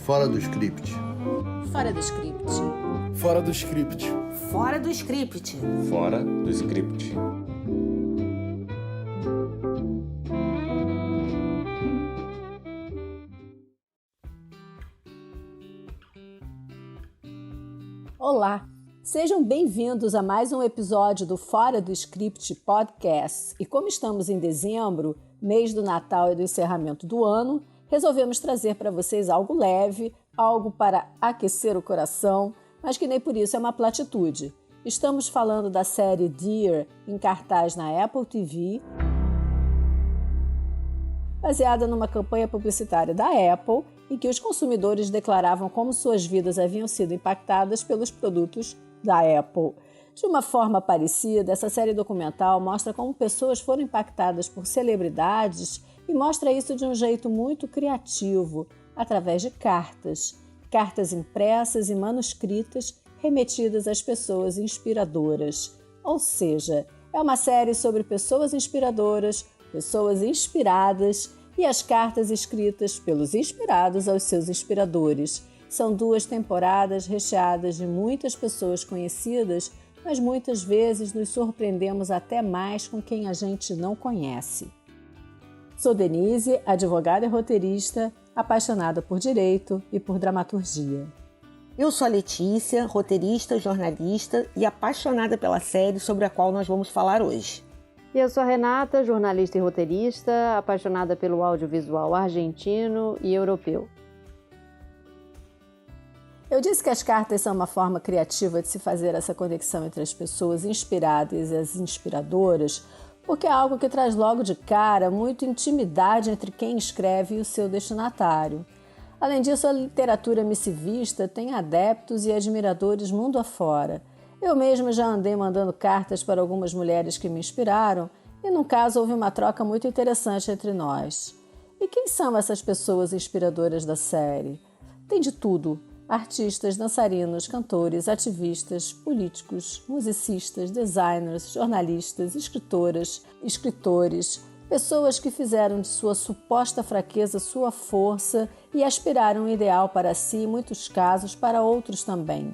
Fora do script. Fora do script. Fora do script. Fora do script. Fora do script. Olá, sejam bem-vindos a mais um episódio do Fora do Script Podcast. E como estamos em dezembro, mês do Natal e do encerramento do ano, resolvemos trazer para vocês algo leve, algo para aquecer o coração, mas que nem por isso é uma platitude. Estamos falando da série Dear, em cartaz na Apple TV, baseada numa campanha publicitária da Apple, em que os consumidores declaravam como suas vidas haviam sido impactadas pelos produtos da Apple. De uma forma parecida, essa série documental mostra como pessoas foram impactadas por celebridades e mostra isso de um jeito muito criativo, através de cartas impressas e manuscritas remetidas às pessoas inspiradoras. Ou seja, é uma série sobre pessoas inspiradoras, pessoas inspiradas e as cartas escritas pelos inspirados aos seus inspiradores. São 2 temporadas recheadas de muitas pessoas conhecidas, mas muitas vezes nos surpreendemos até mais com quem a gente não conhece. Sou Denise, advogada e roteirista, apaixonada por direito e por dramaturgia. Eu sou a Letícia, roteirista, jornalista e apaixonada pela série sobre a qual nós vamos falar hoje. E eu sou a Renata, jornalista e roteirista, apaixonada pelo audiovisual argentino e europeu. Eu disse que as cartas são uma forma criativa de se fazer essa conexão entre as pessoas inspiradas e as inspiradoras, porque é algo que traz logo de cara muita intimidade entre quem escreve e o seu destinatário. Além disso, a literatura missivista tem adeptos e admiradores mundo afora. Eu mesma já andei mandando cartas para algumas mulheres que me inspiraram e, num caso, houve uma troca muito interessante entre nós. E quem são essas pessoas inspiradoras da série? Tem de tudo. Artistas, dançarinos, cantores, ativistas, políticos, musicistas, designers, jornalistas, escritoras, escritores, pessoas que fizeram de sua suposta fraqueza sua força e aspiraram um ideal para si, em muitos casos, para outros também.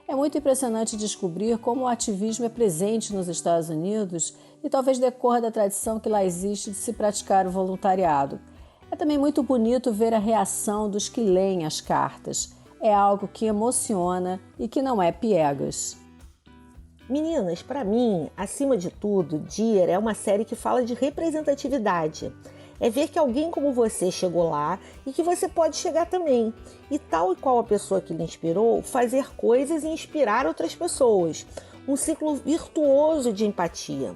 É muito impressionante descobrir como o ativismo é presente nos Estados Unidos e talvez decorra da tradição que lá existe de se praticar o voluntariado. É também muito bonito ver a reação dos que leem as cartas. É algo que emociona e que não é piegas. Meninas, para mim, acima de tudo, Dear é uma série que fala de representatividade. É ver que alguém como você chegou lá e que você pode chegar também. E tal e qual a pessoa que lhe inspirou, fazer coisas e inspirar outras pessoas. Um ciclo virtuoso de empatia.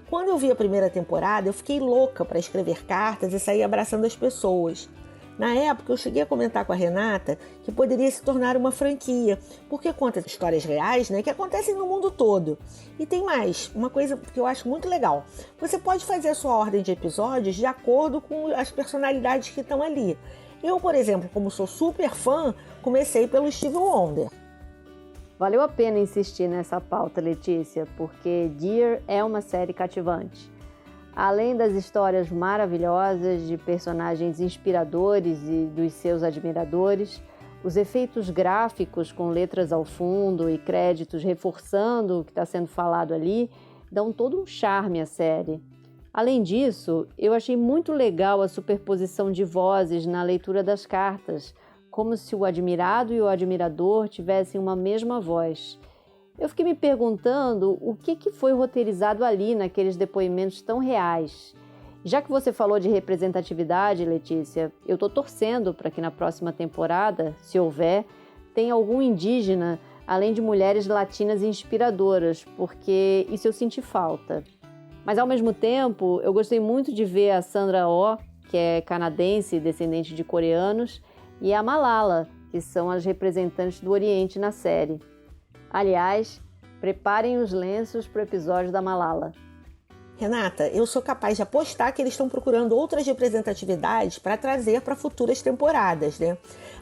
Quando eu vi a primeira temporada, eu fiquei louca para escrever cartas e sair abraçando as pessoas. Na época, eu cheguei a comentar com a Renata que poderia se tornar uma franquia, porque conta histórias reais, que acontecem no mundo todo. E tem mais, uma coisa que eu acho muito legal. Você pode fazer a sua ordem de episódios de acordo com as personalidades que estão ali. Eu, por exemplo, como sou super fã, comecei pelo Stevie Wonder. Valeu a pena insistir nessa pauta, Letícia, porque Dear é uma série cativante. Além das histórias maravilhosas de personagens inspiradores e dos seus admiradores, os efeitos gráficos com letras ao fundo e créditos reforçando o que está sendo falado ali dão todo um charme à série. Além disso, eu achei muito legal a superposição de vozes na leitura das cartas, como se o admirado e o admirador tivessem uma mesma voz. Eu fiquei me perguntando o que foi roteirizado ali naqueles depoimentos tão reais. Já que você falou de representatividade, Letícia, eu estou torcendo para que na próxima temporada, se houver, tenha algum indígena, além de mulheres latinas inspiradoras, porque isso eu senti falta. Mas ao mesmo tempo, eu gostei muito de ver a Sandra Oh, que é canadense e descendente de coreanos, e a Malala, que são as representantes do Oriente na série. Aliás, preparem os lenços para o episódio da Malala. Renata, eu sou capaz de apostar que eles estão procurando outras representatividades para trazer para futuras temporadas,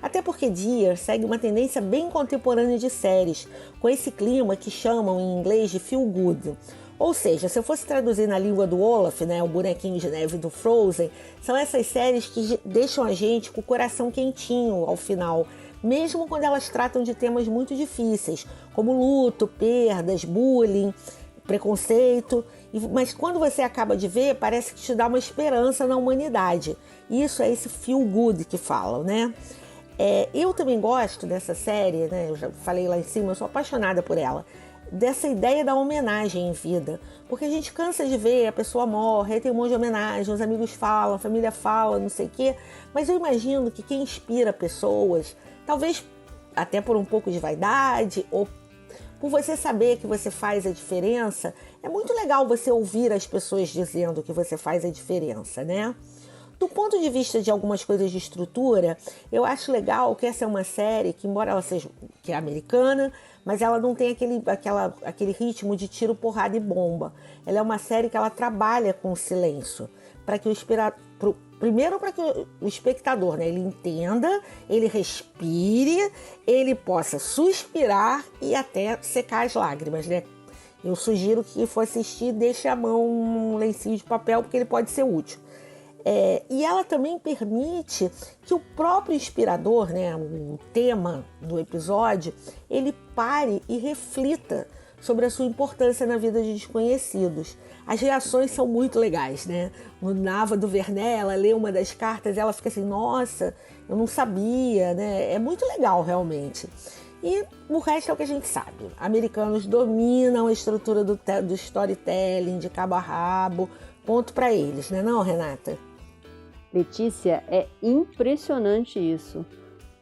Até porque Dear segue uma tendência bem contemporânea de séries, com esse clima que chamam em inglês de feel good. Ou seja, se eu fosse traduzir na língua do Olaf, né, o bonequinho de neve do Frozen, são essas séries que deixam a gente com o coração quentinho ao final, mesmo quando elas tratam de temas muito difíceis, como luto, perdas, bullying, preconceito. Mas quando você acaba de ver, parece que te dá uma esperança na humanidade. Isso é esse feel good que falam, né? Eu também gosto dessa série, né? Eu já falei lá em cima, eu sou apaixonada por ela. Dessa ideia da homenagem em vida. Porque a gente cansa de ver, a pessoa morre, aí tem um monte de homenagem, os amigos falam, a família fala, não sei o quê. Mas eu imagino que quem inspira pessoas, talvez até por um pouco de vaidade, ou por você saber que você faz a diferença, é muito legal você ouvir as pessoas dizendo que você faz a diferença, né? Do ponto de vista de algumas coisas de estrutura, eu acho legal que essa é uma série que, embora ela seja que é americana, mas ela não tem aquele ritmo de tiro, porrada e bomba. Ela é uma série que ela trabalha com o silêncio, para que primeiro para que o espectador, né, ele entenda, ele respire, ele possa suspirar e até secar as lágrimas, né? Eu sugiro que for assistir, deixe à mão um lencinho de papel, porque ele pode ser útil. E ela também permite que o próprio inspirador, né, o tema do episódio, ele pare e reflita sobre a sua importância na vida de desconhecidos. As reações são muito legais, né? No Nava do Vernet, ela lê uma das cartas e ela fica assim, nossa, eu não sabia, né? É muito legal, realmente. E o resto é o que a gente sabe. Americanos dominam a estrutura do storytelling, de cabo a rabo. Ponto para eles, né não, Renata? Letícia, é impressionante isso.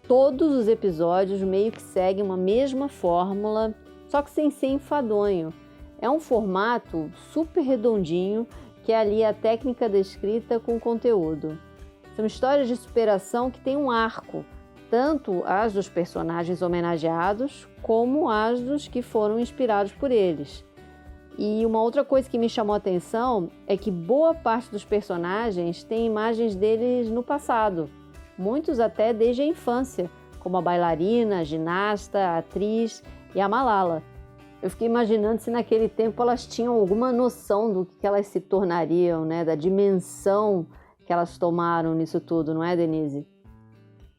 Todos os episódios meio que seguem uma mesma fórmula, só que sem ser enfadonho. É um formato super redondinho que alia a técnica da escrita com o conteúdo. São histórias de superação que têm um arco, tanto as dos personagens homenageados, como as dos que foram inspirados por eles. E uma outra coisa que me chamou a atenção é que boa parte dos personagens tem imagens deles no passado, muitos até desde a infância, como a bailarina, a ginasta, a atriz e a Malala. Eu fiquei imaginando se naquele tempo elas tinham alguma noção do que elas se tornariam, né? Da dimensão que elas tomaram nisso tudo, não é, Denise?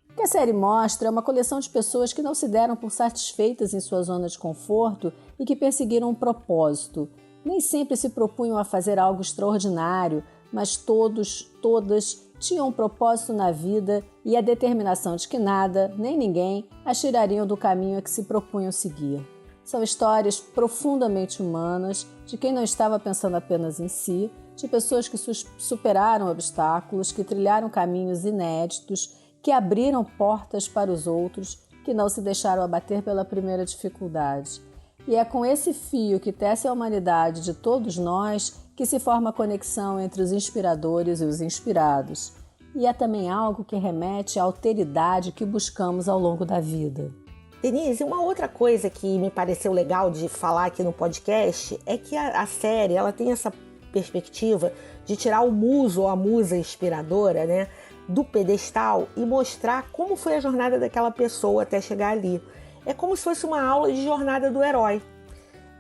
O que a série mostra é uma coleção de pessoas que não se deram por satisfeitas em sua zona de conforto e que perseguiram um propósito. Nem sempre se propunham a fazer algo extraordinário, mas todas tinham um propósito na vida e a determinação de que nada, nem ninguém, as tirariam do caminho a que se propunham seguir. São histórias profundamente humanas, de quem não estava pensando apenas em si, de pessoas que superaram obstáculos, que trilharam caminhos inéditos, que abriram portas para os outros, que não se deixaram abater pela primeira dificuldade. E é com esse fio que tece a humanidade de todos nós que se forma a conexão entre os inspiradores e os inspirados. E é também algo que remete à alteridade que buscamos ao longo da vida. Denise, uma outra coisa que me pareceu legal de falar aqui no podcast é que a série ela tem essa perspectiva de tirar o muso ou a musa inspiradora, né, do pedestal e mostrar como foi a jornada daquela pessoa até chegar ali. É como se fosse uma aula de jornada do herói.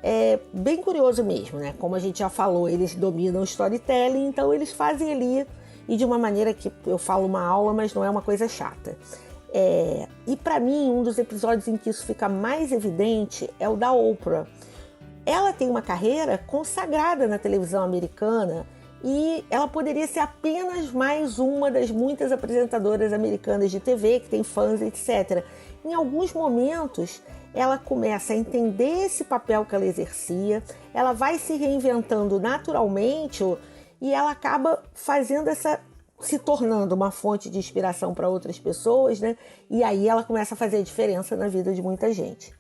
É bem curioso mesmo, né? Como a gente já falou, eles dominam o storytelling, então eles fazem ali, e de uma maneira que eu falo uma aula, mas não é uma coisa chata. E para mim, um dos episódios em que isso fica mais evidente é o da Oprah. Ela tem uma carreira consagrada na televisão americana e ela poderia ser apenas mais uma das muitas apresentadoras americanas de TV que tem fãs, etc. Em alguns momentos, ela começa a entender esse papel que ela exercia, ela vai se reinventando naturalmente e ela acaba se tornando uma fonte de inspiração para outras pessoas, né? E aí ela começa a fazer a diferença na vida de muita gente.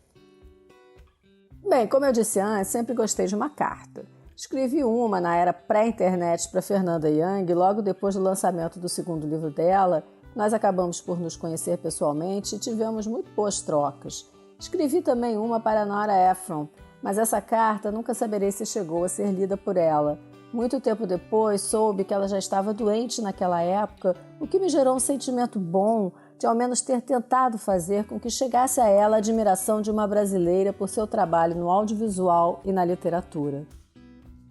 Bem, como eu disse antes, sempre gostei de uma carta. Escrevi uma na era pré-internet para Fernanda Young, logo depois do lançamento do segundo livro dela. Nós acabamos por nos conhecer pessoalmente e tivemos muito boas trocas. Escrevi também uma para Nora Ephron, mas essa carta nunca saberei se chegou a ser lida por ela. Muito tempo depois, soube que ela já estava doente naquela época, o que me gerou um sentimento bom de ao menos ter tentado fazer com que chegasse a ela a admiração de uma brasileira por seu trabalho no audiovisual e na literatura.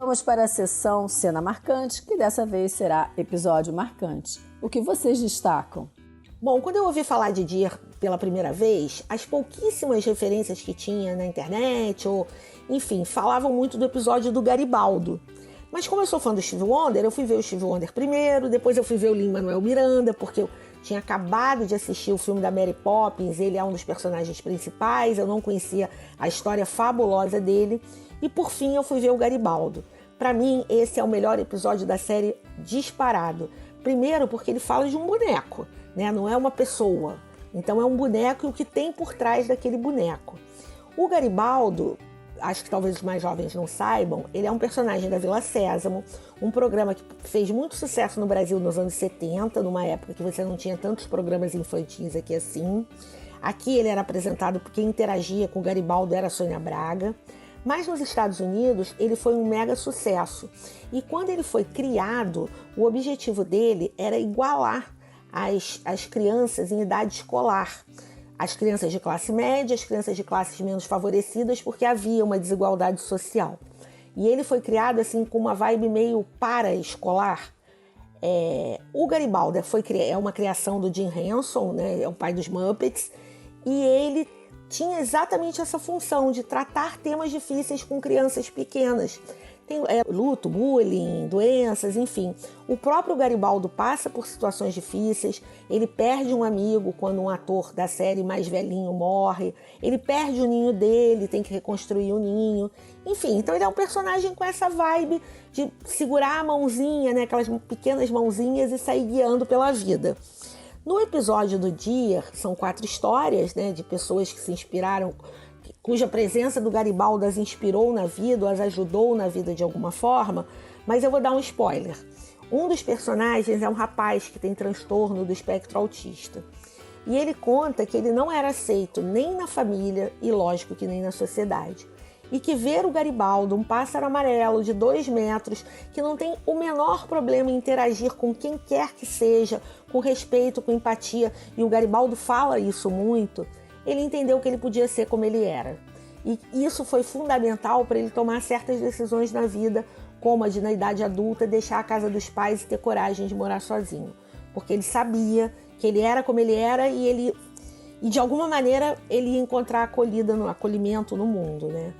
Vamos para a sessão Cena Marcante, que dessa vez será episódio marcante. O que vocês destacam? Bom, quando eu ouvi falar de Dear pela primeira vez, as pouquíssimas referências que tinha na internet, ou enfim, falavam muito do episódio do Garibaldo. Mas como eu sou fã do Stevie Wonder, eu fui ver o Stevie Wonder primeiro, depois eu fui ver o Lin-Manuel Miranda, porque eu tinha acabado de assistir o filme da Mary Poppins, ele é um dos personagens principais, eu não conhecia a história fabulosa dele, e por fim eu fui ver o Garibaldo. Para mim, esse é o melhor episódio da série disparado. Primeiro porque ele fala de um boneco, né? Não é uma pessoa. Então é um boneco e o que tem por trás daquele boneco. O Garibaldo, acho que talvez os mais jovens não saibam, ele é um personagem da Vila Sésamo, um programa que fez muito sucesso no Brasil nos anos 70, numa época que você não tinha tantos programas infantis aqui assim. Aqui ele era apresentado porque quem interagia com o Garibaldo era a Sônia Braga. Mas nos Estados Unidos ele foi um mega sucesso. E quando ele foi criado, o objetivo dele era igualar as crianças em idade escolar. As crianças de classe média, as crianças de classes menos favorecidas, porque havia uma desigualdade social. E ele foi criado assim com uma vibe meio paraescolar. O Garibaldo é uma criação do Jim Henson, né? É o pai dos Muppets, e ele tinha exatamente essa função de tratar temas difíceis com crianças pequenas. Tem luto, bullying, doenças, enfim. O próprio Garibaldo passa por situações difíceis, ele perde um amigo quando um ator da série mais velhinho morre, ele perde o ninho dele, tem que reconstruir o ninho. Enfim, então ele é um personagem com essa vibe de segurar a mãozinha, né, aquelas pequenas mãozinhas e sair guiando pela vida. No episódio do dia, são 4 histórias, né, de pessoas que se inspiraram, cuja presença do Garibaldo as inspirou na vida, as ajudou na vida de alguma forma, mas eu vou dar um spoiler. Um dos personagens é um rapaz que tem transtorno do espectro autista. E ele conta que ele não era aceito nem na família e, lógico, que nem na sociedade. E que ver o Garibaldo, um pássaro amarelo de 2 metros, que não tem o menor problema em interagir com quem quer que seja, com respeito, com empatia, e o Garibaldo fala isso muito, ele entendeu que ele podia ser como ele era. E isso foi fundamental para ele tomar certas decisões na vida, como a de, na idade adulta, deixar a casa dos pais e ter coragem de morar sozinho. Porque ele sabia que ele era como ele era e de alguma maneira ele ia encontrar acolhimento no mundo, né?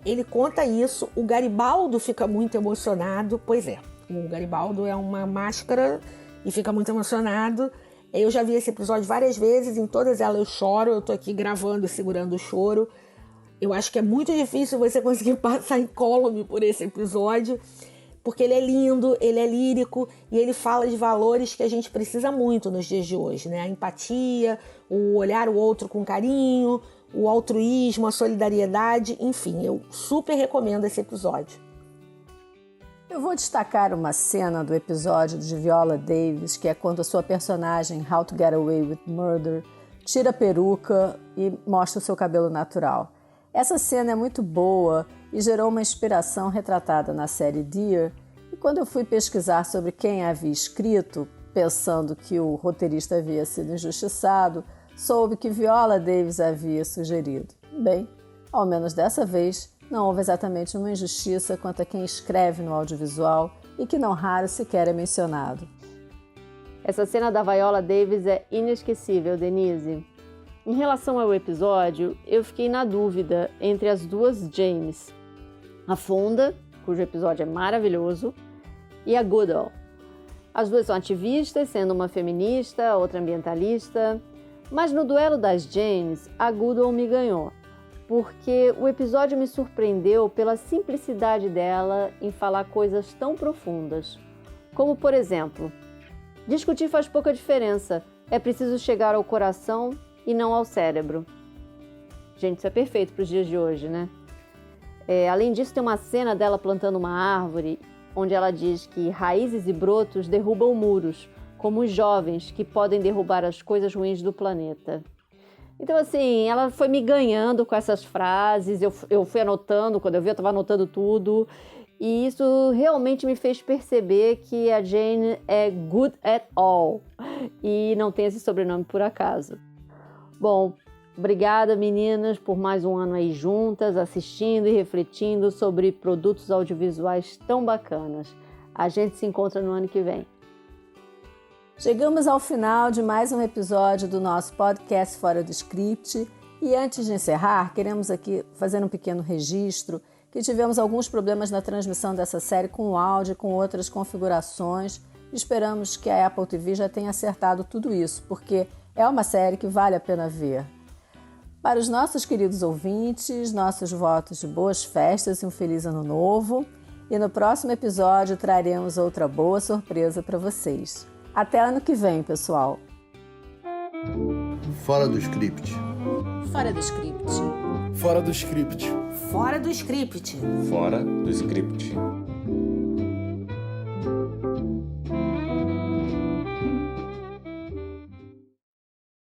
Ele conta isso, o Garibaldo fica muito emocionado, pois é, o Garibaldo é uma máscara e fica muito emocionado. Eu já vi esse episódio várias vezes, em todas elas eu choro, eu tô aqui gravando e segurando o choro. Eu acho que é muito difícil você conseguir passar incólume por esse episódio, porque ele é lindo, ele é lírico e ele fala de valores que a gente precisa muito nos dias de hoje, né? A empatia, o olhar o outro com carinho, o altruísmo, a solidariedade, enfim, eu super recomendo esse episódio. Eu vou destacar uma cena do episódio de Viola Davis, que é quando a sua personagem, How to Get Away with Murder, tira a peruca e mostra o seu cabelo natural. Essa cena é muito boa e gerou uma inspiração retratada na série Dear, e quando eu fui pesquisar sobre quem a havia escrito, pensando que o roteirista havia sido injustiçado, soube que Viola Davis havia sugerido. Bem, ao menos dessa vez, não houve exatamente uma injustiça quanto a quem escreve no audiovisual e que não raro sequer é mencionado. Essa cena da Viola Davis é inesquecível, Denise. Em relação ao episódio, eu fiquei na dúvida entre as duas Janes. A Fonda, cujo episódio é maravilhoso, e a Goodall. As duas são ativistas, sendo uma feminista, outra ambientalista. Mas no duelo das Janes, a Goodall me ganhou, porque o episódio me surpreendeu pela simplicidade dela em falar coisas tão profundas. Como, por exemplo, discutir faz pouca diferença, é preciso chegar ao coração e não ao cérebro. Gente, isso é perfeito para os dias de hoje, né? Além disso, tem uma cena dela plantando uma árvore, onde ela diz que raízes e brotos derrubam muros, como os jovens que podem derrubar as coisas ruins do planeta. Então, assim, ela foi me ganhando com essas frases, eu fui anotando, quando eu vi eu estava anotando tudo, e isso realmente me fez perceber que a Jane é good at all, e não tem esse sobrenome por acaso. Bom, Obrigada, meninas, por mais um ano aí juntas, assistindo e refletindo sobre produtos audiovisuais tão bacanas. A gente se encontra no ano que vem. Chegamos ao final de mais um episódio do nosso podcast Fora do Script e antes de encerrar, queremos aqui fazer um pequeno registro que tivemos alguns problemas na transmissão dessa série com o áudio e com outras configurações. Esperamos que a Apple TV já tenha acertado tudo isso, porque é uma série que vale a pena ver. Para os nossos queridos ouvintes, nossos votos de boas festas e um feliz ano novo. E no próximo episódio traremos outra boa surpresa para vocês. Até ano que vem, pessoal! Fora do script. Fora do script. Fora do script. Fora do script. Fora do script.